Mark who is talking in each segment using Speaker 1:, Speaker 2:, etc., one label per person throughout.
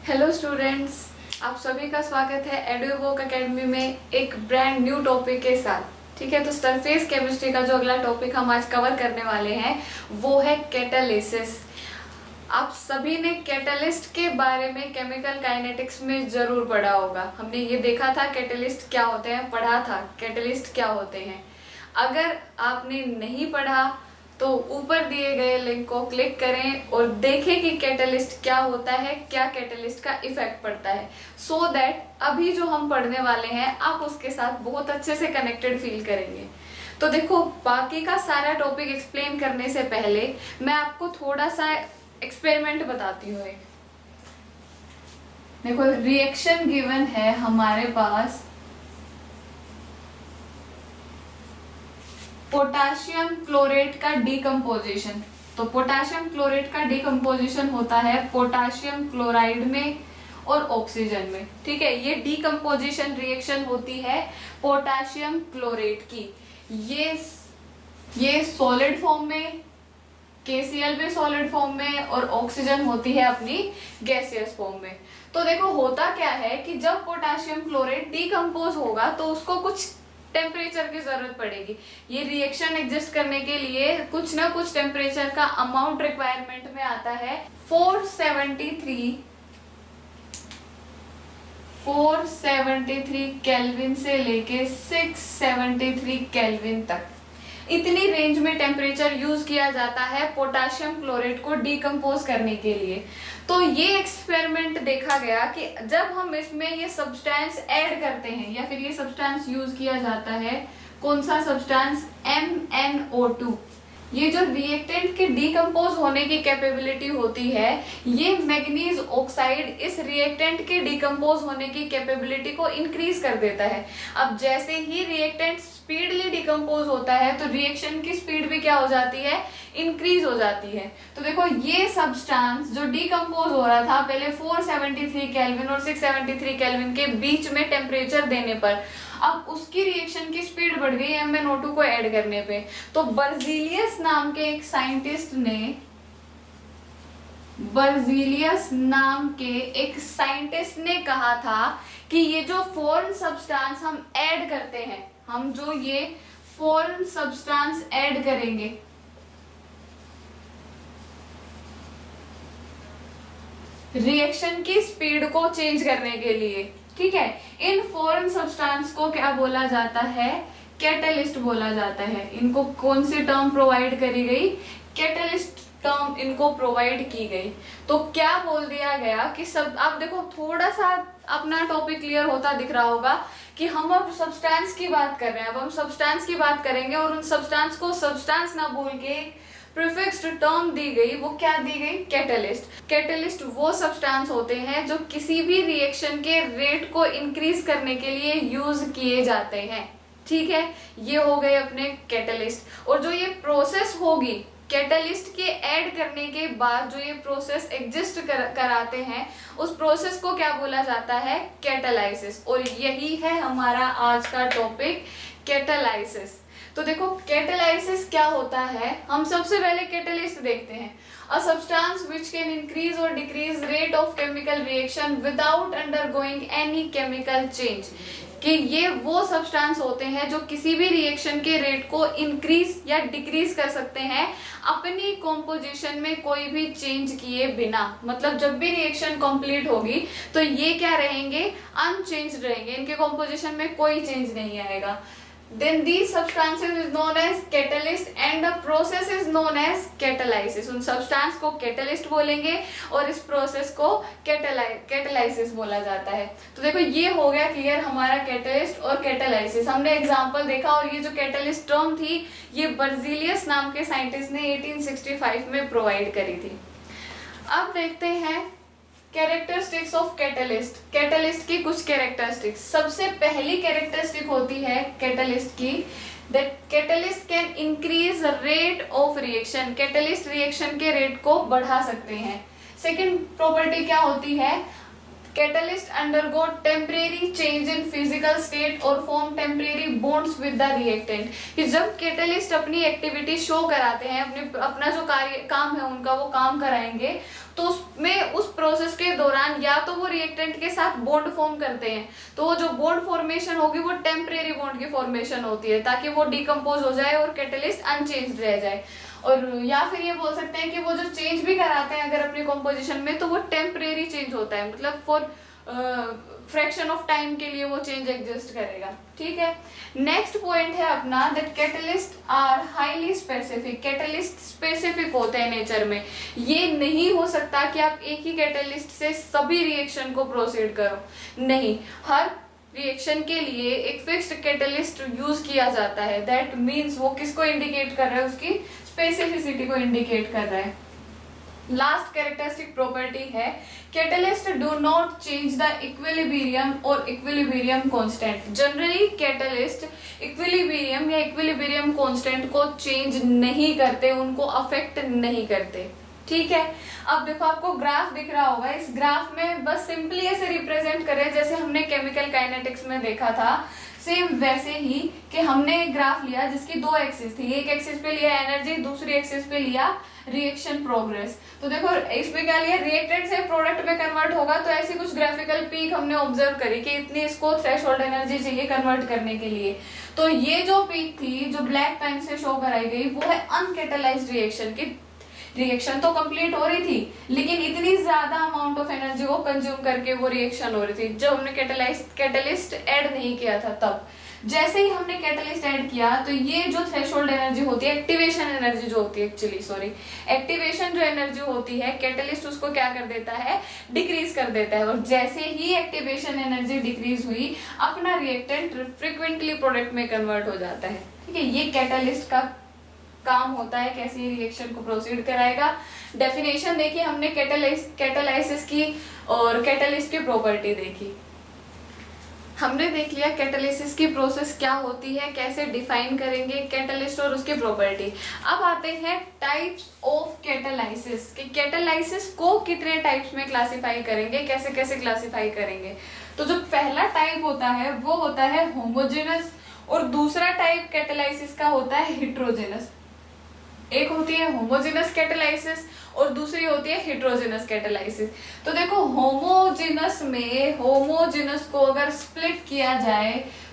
Speaker 1: Hello students, आप सभी का स्वागत है एडुवोक एकेडमी में एक ब्रांड न्यू टॉपिक के साथ। ठीक है, तो सरफेस केमिस्ट्री का जो अगला टॉपिक हम आज कवर करने वाले हैं वो है कैटालिसिस। आप सभी ने कैटलिस्ट के बारे में केमिकल काइनेटिक्स में जरूर पढ़ा होगा। हमने ये देखा था कैटलिस्ट क्या होते हैं, पढ़ा था कैटलिस्ट क्या होते हैं। अगर आपने नहीं पढ़ा तो ऊपर दिए गए लिंक को क्लिक करें और देखें कि कैटलिस्ट क्या होता है, क्या कैटलिस्ट का इफेक्ट पड़ता है, सो दैट अभी जो हम पढ़ने वाले हैं आप उसके साथ बहुत अच्छे से कनेक्टेड फील करेंगे। तो देखो, बाकी का सारा टॉपिक एक्सप्लेन करने से पहले मैं आपको थोड़ा सा एक्सपेरिमेंट बताती हूँ। एक देखो, रिएक्शन गिवन है हमारे पास पोटाशियम क्लोरेट का डिकम्पोजिशन। तो पोटाशियम क्लोरेट का डिकम्पोजिशन होता है पोटाशियम क्लोराइड में और ऑक्सीजन में। ठीक है, ये डिकम्पोजिशन रिएक्शन होती है पोटाशियम क्लोरेट की। ये सॉलिड फॉर्म में, KCl भी सॉलिड फॉर्म में, और ऑक्सीजन होती है अपनी गैसियस फॉर्म में। तो देखो, होता क्या है कि जब पोटाशियम क्लोरेट डिकम्पोज होगा तो उसको कुछ टेम्परेचर की जरूरत पड़ेगी। ये रिएक्शन एग्जिस्ट करने के लिए कुछ ना कुछ टेम्परेचर का अमाउंट रिक्वायरमेंट में आता है। 473 केल्विन से लेके 673 केल्विन तक, इतनी रेंज में टेम्परेचर यूज किया जाता है पोटाशियम क्लोरेट को डिकम्पोज करने के लिए। तो ये एक्सपेरिमेंट देखा गया कि जब हम इसमें ये सब्सटेंस ऐड करते हैं या फिर ये सब्सटेंस यूज किया जाता है, कौन सा सब्सटेंस, MnO2। ये जो रिएक्टेंट के डिकम्पोज होने की कैपेबिलिटी होती है, ये मैग्नीज ऑक्साइड इस रिएक्टेंट के डिकम्पोज होने की कैपेबिलिटी को इंक्रीज कर देता है। अब जैसे ही रिएक्टेंट स्पीडली डिकम्पोज होता है तो रिएक्शन की स्पीड भी क्या हो जाती है, इंक्रीज हो जाती है। तो देखो, ये सब्सटेंस जो डिकम्पोज हो रहा था पहले 473 केल्विन और 673 केल्विन के बीच में टेम्परेचर देने पर, अब उसकी रिएक्शन की स्पीड बढ़ गई MnO2 को ऐड करने पे। तो बर्जीलियस नाम के एक साइंटिस्ट ने कहा था कि ये जो फॉरेन सब्सटेंस हम ऐड करते हैं, हम जो ये फॉरेन सब्सटेंस ऐड करेंगे, रिएक्शन की स्पीड को चेंज करने के लिए, ठीक है, इन फॉरेन सब्सटेंस को क्या बोला जाता है, कैटलिस्ट बोला जाता है। इनको कौन सी टर्म प्रोवाइड करी गई, कैटलिस्ट टर्म इनको प्रोवाइड की गई। तो क्या बोल दिया गया कि सब, आप देखो थोड़ा सा अपना टॉपिक क्लियर होता दिख रहा होगा कि हम अब सब्सटेंस की बात कर रहे हैं। अब हम सब्सटेंस की बात करेंगे और उन सब्सटेंस को सब्सटेंस ना बोल के प्रीफिक्स्ड टर्म दी गई, वो क्या दी गई, कैटलिस्ट। कैटलिस्ट वो सब्सटेंस होते हैं जो किसी भी रिएक्शन के रेट को इंक्रीज करने के लिए यूज किए जाते हैं। ठीक है, ये हो गए अपने कैटलिस्ट। और जो ये प्रोसेस होगी कैटलिस्ट के ऐड करने के बाद, जो ये प्रोसेस एग्जिस्ट कराते हैं, उस प्रोसेस को क्या बोला जाता है, कैटालाइसिस। और यही है हमारा आज का टॉपिक, कैटालाइसिस। तो देखो, कैटालाइसिस क्या होता है, हम सबसे पहले कैटलिस्ट देखते हैं। A substance which can increase और decrease rate of chemical reaction without undergoing any chemical change. कि ये वो सब्सटेंस होते हैं जो किसी भी रिएक्शन के रेट को इंक्रीज या डिक्रीज कर सकते हैं अपनी कॉम्पोजिशन में कोई भी चेंज किए बिना। मतलब जब भी रिएक्शन कंप्लीट होगी तो ये क्या रहेंगे, अनचेंज्ड रहेंगे, इनके कॉम्पोजिशन में कोई चेंज नहीं आएगा। Then these substances is known as catalyst and the process is known as catalysis। उन सब्सटेंस को कैटलिस्ट बोलेंगे और इस प्रोसेस को कैटालाइसिस बोला जाता है। तो देखो, ये हो गया क्लियर हमारा कैटलिस्ट और कैटालाइसिस। हमने एग्जांपल देखा, और ये जो कैटलिस्ट टर्म थी ये बर्जीलियस नाम के साइंटिस्ट ने 1865 में प्रोवाइड करी थी। अब देखते हैं कैरेक्टरिस्टिक्स ऑफ कैटलिस्ट। कैटलिस्ट की कुछ कैरेक्टरिस्टिक्स। सबसे पहली कैरेक्टरिस्टिक होती है कैटलिस्ट की, that catalyst can increase rate of reaction. Catalyst reaction के रेट को बढ़ा सकते हैं। सेकंड प्रॉपर्टी क्या होती है, catalyst undergo temporary change in physical state और form temporary bonds with the reactant. कि जब कैटलिस्ट अपनी एक्टिविटी शो कराते हैं, अपना जो काम है उनका वो काम कराएंगे, तो उसमें उस प्रोसेस के दौरान या तो वो रिएक्टेंट के साथ बॉन्ड फॉर्म करते हैं, तो वो जो बॉन्ड फॉर्मेशन होगी वो टेम्परेरी बॉन्ड की फॉर्मेशन होती है ताकि वो डिकम्पोज हो जाए और कैटलिस्ट अनचेंज्ड रह जाए। और या फिर ये बोल सकते हैं कि वो जो चेंज भी कराते हैं अगर अपनी कॉम्पोजिशन में, तो वो टेम्परेरी चेंज होता है, मतलब फॉर फ्रैक्शन ऑफ टाइम के लिए वो चेंज एग्जिस्ट करेगा। ठीक है, नेक्स्ट पॉइंट है अपना that catalyst are highly specific. Catalyst specific होते हैं नेचर में, ये नहीं हो सकता कि आप एक ही कैटलिस्ट से सभी रिएक्शन को प्रोसीड करो, नहीं, हर रिएक्शन के लिए एक फिक्स्ड कैटलिस्ट यूज किया जाता है। दैट मीन्स वो किसको इंडिकेट कर रहा है, उसकी स्पेसिफिसिटी को इंडिकेट कर रहा है। लास्ट कैरेक्टरिस्टिक प्रॉपर्टी है catalyst do not change the equilibrium और equilibrium constant. Generally catalyst equilibrium या इक्विलिब्रियम कांस्टेंट को चेंज नहीं करते, उनको अफेक्ट नहीं करते। ठीक है, अब देखो आपको ग्राफ दिख रहा होगा, इस ग्राफ में बस सिंपली ऐसे रिप्रेजेंट करें जैसे हमने केमिकल काइनेटिक्स में देखा था, सेम वैसे ही कि हमने एक ग्राफ लिया जिसकी दो एक्सिस थी, एक एक्सिस पे लिया एनर्जी, दूसरी एक्सिस पे लिया रिएक्शन प्रोग्रेस। तो देखो इसमें क्या लिया, रिएक्टेंट से प्रोडक्ट में कन्वर्ट होगा, तो ऐसी कुछ ग्राफिकल पीक हमने ऑब्जर्व करी कि इतनी इसको थ्रेशोल्ड एनर्जी चाहिए कन्वर्ट करने के लिए। तो ये जो पीक थी जो ब्लैक पेन से शो कराई गई वो है अनकैटलाइज्ड रिएक्शन की। रिएक्शन तो कंप्लीट हो रही थी लेकिन इतनी ज्यादा अमाउंट ऑफ एनर्जी को कंज्यूम करके वो रिएक्शन हो रही थी जब हमने कैटलिस्ट ऐड नहीं किया था। तब जैसे ही हमने कैटलिस्ट ऐड किया तो ये जो थ्रेशोल्ड एनर्जी होती है, एक्टिवेशन एनर्जी जो होती है, एक्टिवेशन जो एनर्जी होती है कैटलिस्ट उसको क्या कर देता है, डिक्रीज कर देता है। और जैसे ही एक्टिवेशन एनर्जी डिक्रीज हुई अपना रिएक्टेंट फ्रिक्वेंटली प्रोडक्ट में कन्वर्ट हो जाता है। ठीक है, ये कैटलिस्ट का काम होता है, कैसे रिएक्शन को प्रोसीड कराएगा। डेफिनेशन देखी हमने कैटालाइसिस की और कैटलिस्ट की प्रॉपर्टी देखी। हमने देख लिया कैटालिसिस की प्रोसेस क्या होती है, कैसे डिफाइन करेंगे कैटलिस्ट और उसकी प्रॉपर्टी। अब आते हैं टाइप्स ऑफ कैटालाइसिस कि कैटालाइसिस को कितने टाइप्स में क्लासिफाई करेंगे, कैसे कैसे क्लासिफाई करेंगे। तो जो पहला टाइप होता है वो होता है होमोजेनस और दूसरा टाइप कैटालाइसिस का होता है हेट्रोजेनस। एक होती है होमोजेनस कैटालाइसिस और दूसरी होती है हेट्रोजेनस कैटालाइसिस। तो देखो होमोजेनस को अगर स्प्लिट किया जाए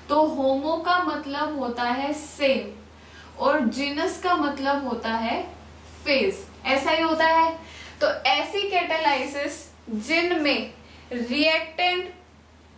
Speaker 1: तो होमो का मतलब होता है सेम और जीनस का मतलब होता है फेज, ऐसा ही होता है। तो ऐसी कैटालाइसिस जिनमें रिएक्टेंट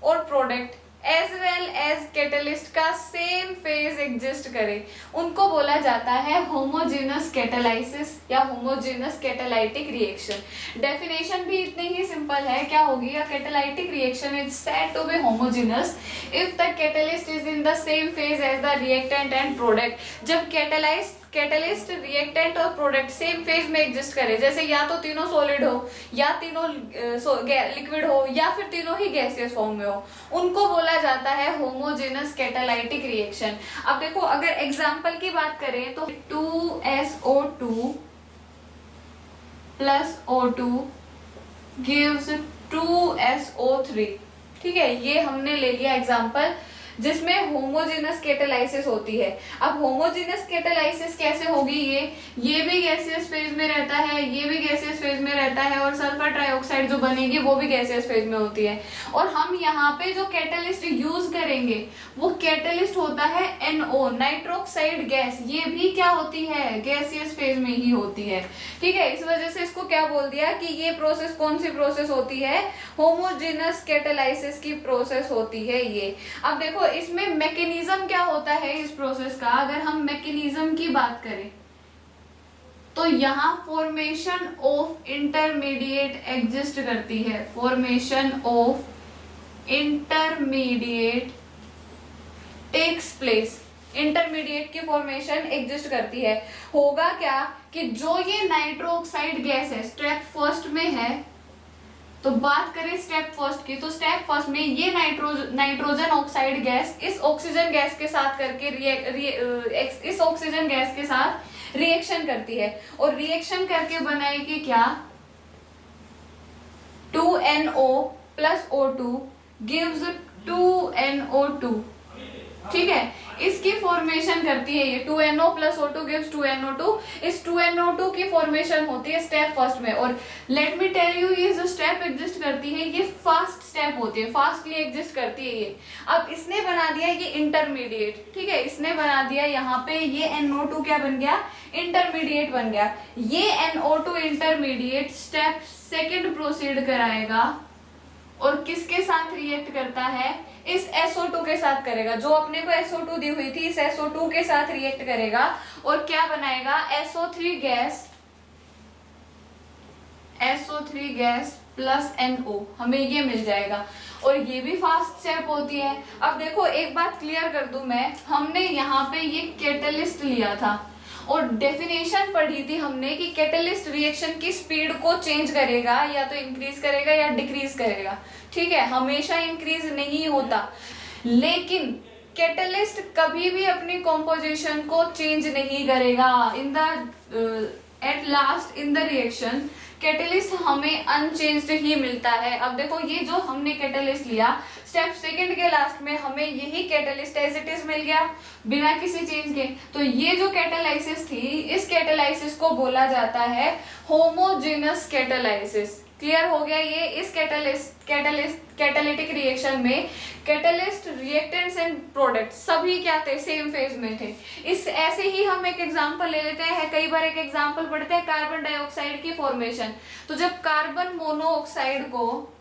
Speaker 1: और product as well as catalyst का सेम फेज एग्जिस्ट करे उनको बोला जाता है होमोजेनस कैटालाइसिस या होमोजेनस कैटालाइटिक रिएक्शन। डेफिनेशन भी इतनी ही सिंपल है, क्या होगी, a catalytic reaction is said to be homogeneous if the catalyst is in the same phase as the reactant and product. जब कैटलिस्ट रिएक्टेंट और प्रोडक्ट सेम फेज में exist करे, जैसे या तो तीनों सॉलिड हो या तीनों लिक्विड हो या फिर तीनों ही गैसियस फॉर्म में हो, उनको बोला जाता है होमोजेनस कैटालाइटिक रिएक्शन। अब देखो अगर एग्जांपल की बात करें तो 2SO2 plus O2 gives 2SO3। ठीक है, ये हमने ले लिया एग्जांपल जिसमें होमोजेनस कैटालाइसिस होती है। अब होमोजेनस कैटालाइसिस कैसे होगी, ये भी गैसियस फेज में रहता है, ये भी गैसियस फेज में रहता है और सल्फर ट्राइऑक्साइड जो बनेगी वो भी गैसियस फेज में होती है। और हम यहाँ पे जो कैटालिस्ट यूज करेंगे वो कैटालिस्ट होता है NO, नाइट्रोक्साइड गैस। ये भी क्या होती है, गैसियस फेज में ही होती है। ठीक है, इस वजह से इसको क्या बोल दिया कि ये प्रोसेस कौन सी प्रोसेस होती है, होमोजेनस कैटालाइसिस की प्रोसेस होती है ये। अब देखो इसमें मैकेनिज्म क्या होता है इस प्रोसेस का, अगर हम मैकेनिज्म की बात करें तो यहाँ फॉर्मेशन ऑफ इंटरमीडिएट एग्जिस्ट करती है। Formation of intermediate takes place, intermediate की फॉर्मेशन एग्जिस्ट करती है। होगा क्या कि जो ये नाइट्रोक्साइड गैस है स्टेप फर्स्ट में है, तो बात करें स्टेप फर्स्ट की, तो स्टेप फर्स्ट में ये नाइट्रोजन ऑक्साइड गैस इस ऑक्सीजन गैस के साथ करके इस ऑक्सीजन गैस के साथ रिएक्शन करती है और रिएक्शन करके बनाएगी क्या, 2NO plus O2 gives 2NO2। ठीक है, इसकी फॉर्मेशन करती है ये 2NO plus O2 gives 2NO2। इस 2NO2 की फॉर्मेशन होती है स्टेप फर्स्ट में। और लेट मी टेल यू, ये जो स्टेप है ये फास्ट स्टेप होती है, फास्टली एग्जिस्ट करती है ये। अब इसने बना दिया ये इंटरमीडिएट, ठीक है, इसने बना दिया यहाँ पे ये NO2 क्या बन गया, इंटरमीडिएट बन गया। ये NO2 intermediate step second proceed कराएगा और किसके साथ रिएक्ट करता है, इस SO2 के साथ करेगा, जो अपने को SO2 दी हुई थी इस SO2 के साथ रिएक्ट करेगा और क्या बनाएगा, SO3 गैस प्लस NO, हमें ये मिल जाएगा। और ये भी फास्ट स्टेप होती है। अब देखो एक बात क्लियर कर दूं मैं, हमने यहाँ पे ये कैटलिस्ट लिया था और डेफिनेशन पढ़ी थी हमने कि कैटलिस्ट रिएक्शन की स्पीड को चेंज करेगा, या तो इंक्रीज करेगा या डिक्रीज करेगा, ठीक है, हमेशा इंक्रीज नहीं होता। लेकिन कैटलिस्ट कभी भी अपनी कॉम्पोजिशन को चेंज नहीं करेगा। In the at last in the reaction catalyst हमें अनचेंज्ड ही मिलता है। अब देखो ये जो हमने कैटलिस्ट लिया स्टेप सेकंड के लास्ट में हमें यही कैटलिस्ट एज इट इज मिल गया बिना किसी चेंज के। तो ये जो कैटालाइसिस थी, इस कैटालाइसिस को बोला जाता है होमोजेनस कैटालाइसिस। क्लियर हो गया ये। इस कैटालिटिक रिएक्शन में कैटलिस्ट, रिएक्टेंट्स एंड प्रोडक्ट सभी क्या थे, सेम फेज में थे। इस ऐसे ही हम एक एग्जांपल ले लेते हैं, कई बार एक एग्जांपल पढ़ते हैं कार्बन डाइऑक्साइड की फॉर्मेशन। तो जब कार्बन मोनोऑक्साइड को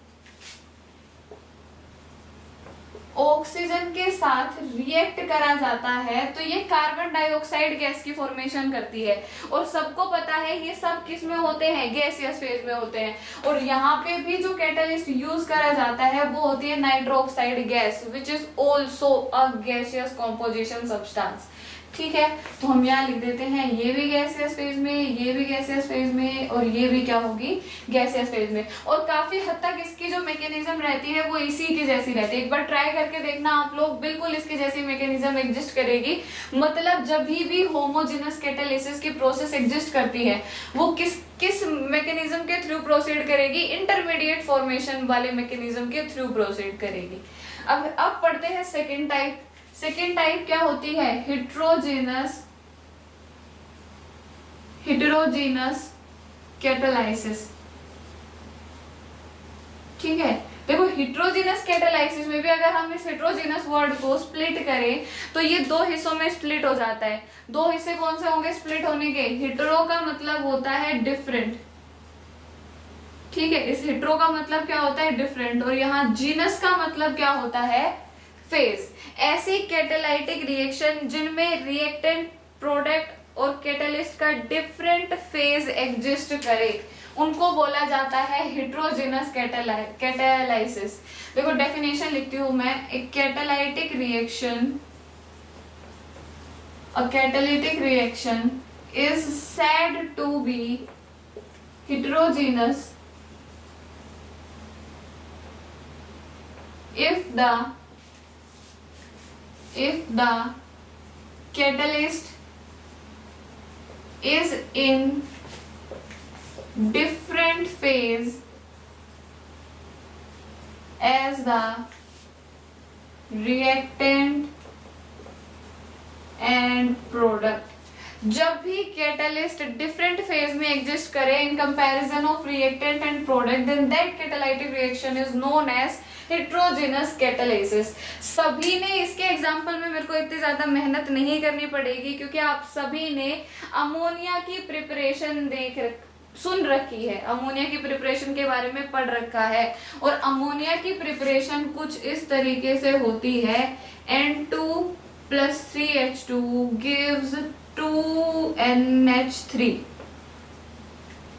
Speaker 1: ऑक्सीजन के साथ रिएक्ट करा जाता है तो ये कार्बन डाइऑक्साइड गैस की फॉर्मेशन करती है। और सबको पता है ये सब किस में होते हैं, गैसियस फेज में होते हैं। और यहाँ पे भी जो कैटलिस्ट यूज करा जाता है वो होती है nitro oxide gas, which is also a gaseous composition substance. ठीक है, तो हम यहाँ लिख देते हैं ये भी गैसियस फेज में, ये भी गैसियस फेज में, और ये भी क्या होगी, गैसियस फेज में। और काफी हद तक इसकी जो मैकेनिज्म रहती है वो इसी की जैसी रहती है। एक बार ट्राई करके देखना आप लोग, बिल्कुल इसकी जैसी मैकेनिज्म एग्जिस्ट करेगी। मतलब जब भी होमोजेनस कैटालिसिस की प्रोसेस एग्जिस्ट करती है वो किस मैकेनिज्म के थ्रू प्रोसीड करेगी, इंटरमीडिएट फॉर्मेशन वाले मैकेनिज्म के थ्रू प्रोसीड करेगी। अब पढ़ते हैं सेकेंड टाइप। सेकेंड टाइप क्या होती है, हेटेरोजेनस कैटालाइसिस। ठीक है, देखो हेटेरोजेनस कैटालाइसिस में भी अगर हम इस हेटेरोजेनस वर्ड को स्प्लिट करें तो ये दो हिस्सों में स्प्लिट हो जाता है। दो हिस्से कौन से होंगे स्प्लिट होने के, हेटेरो का मतलब होता है डिफरेंट, ठीक है, इस हेटेरो का मतलब क्या होता है, डिफरेंट, और यहाँ जीनस का मतलब क्या होता है, फेज। ऐसी कैटालाइटिक रिएक्शन जिनमें रिएक्टेंट, प्रोडक्ट और कैटालिस्ट का डिफरेंट फेज एग्जिस्ट करे उनको बोला जाता है हेटेरोजेनस कैटालाइसिस। देखो डेफिनेशन लिखती हूं मैं, एक catalytic reaction, a catalytic reaction is said to be heterogeneous if the catalyst is in different phase as the reactant and product। जब भी कैटालिस्ट डिफरेंट फेज में एग्जिस्ट करे in comparison of reactant and product, then that catalytic reaction is known as heterogeneous catalysis. सभी ने इसके example में मेरे को इतनी ज्यादा मेहनत नहीं करनी पड़ेगी क्योंकि आप सभी ने अमोनिया की प्रिपरेशन सुन रखी है, अमोनिया की प्रिपरेशन के बारे में पढ़ रखा है। और अमोनिया की प्रिपरेशन कुछ इस तरीके से होती है, N2 + 3H2 gives 2NH3।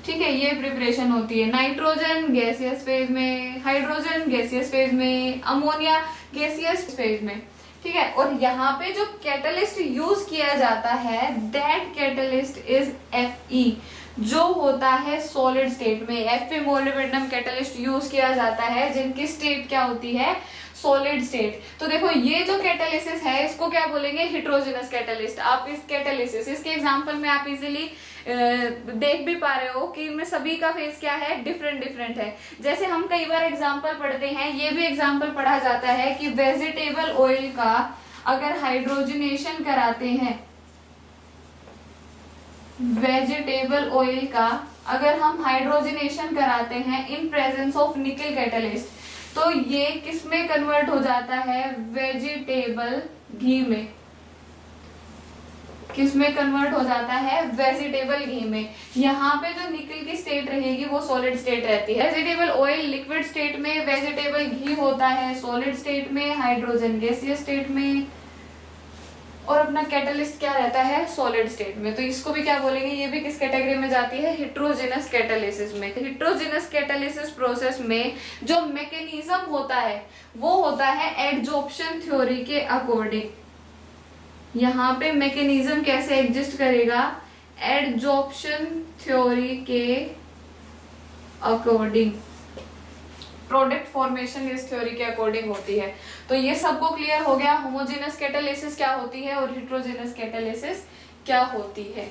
Speaker 1: ठीक है, ये प्रिपरेशन होती है। नाइट्रोजन गैसियस फेज में, हाइड्रोजन गैसियस फेज में, अमोनिया गैसियस फेज में। ठीक है, और यहाँ पे जो कैटलिस्ट यूज किया जाता है दैट कैटलिस्ट इज Fe, जो होता है सॉलिड स्टेट में। Fe मोलिब्डेनम कैटलिस्ट यूज किया जाता है जिनकी स्टेट क्या होती है, सॉलिड स्टेट। तो देखो ये जो कैटालिसिस है इसको क्या बोलेंगे, हेटेरोजेनस कैटालिस्ट। आप इस कैटालिसिस, इसके एग्जांपल में आप इजीली देख भी पा रहे हो कि इनमें सभी का फेज क्या है, डिफरेंट है। जैसे हम कई बार एग्जांपल पढ़ते हैं, ये भी एग्जांपल पढ़ा जाता है कि वेजिटेबल ऑयल का अगर हाइड्रोजनेशन कराते हैं, वेजिटेबल ऑयल का अगर हम हाइड्रोजनेशन कराते हैं इन प्रेजेंस ऑफ निकल कैटलिस्ट, तो ये किस में कन्वर्ट हो जाता है, वेजिटेबल घी में। किस में कन्वर्ट हो जाता है, वेजिटेबल घी में। यहाँ पे जो निकल की स्टेट रहेगी वो सॉलिड स्टेट रहती है। वेजिटेबल ऑयल लिक्विड स्टेट में, वेजिटेबल घी होता है सॉलिड स्टेट में, हाइड्रोजन गैसीय स्टेट में, और अपना कैटलिस्ट क्या रहता है, सॉलिड स्टेट में। तो इसको भी क्या बोलेंगे, ये भी किस कैटेगरी में जाती है, हेट्रोजेनस कैटालिसिस में। हेट्रोजेनस कैटालिसिस प्रोसेस में जो मैकेनिज्म होता है वो होता है एडजॉर्प्शन थ्योरी के अकॉर्डिंग। यहाँ पे मैकेनिज्म कैसे एग्जिस्ट करेगा, एडजॉर्प्शन थ्योरी के अकॉर्डिंग। प्रोडक्ट फॉर्मेशन इस थ्योरी के अकॉर्डिंग होती है। तो ये सबको क्लियर हो गया, होमोजेनस कैटालिसिस क्या होती है और हेट्रोजेनस कैटालिसिस क्या होती है।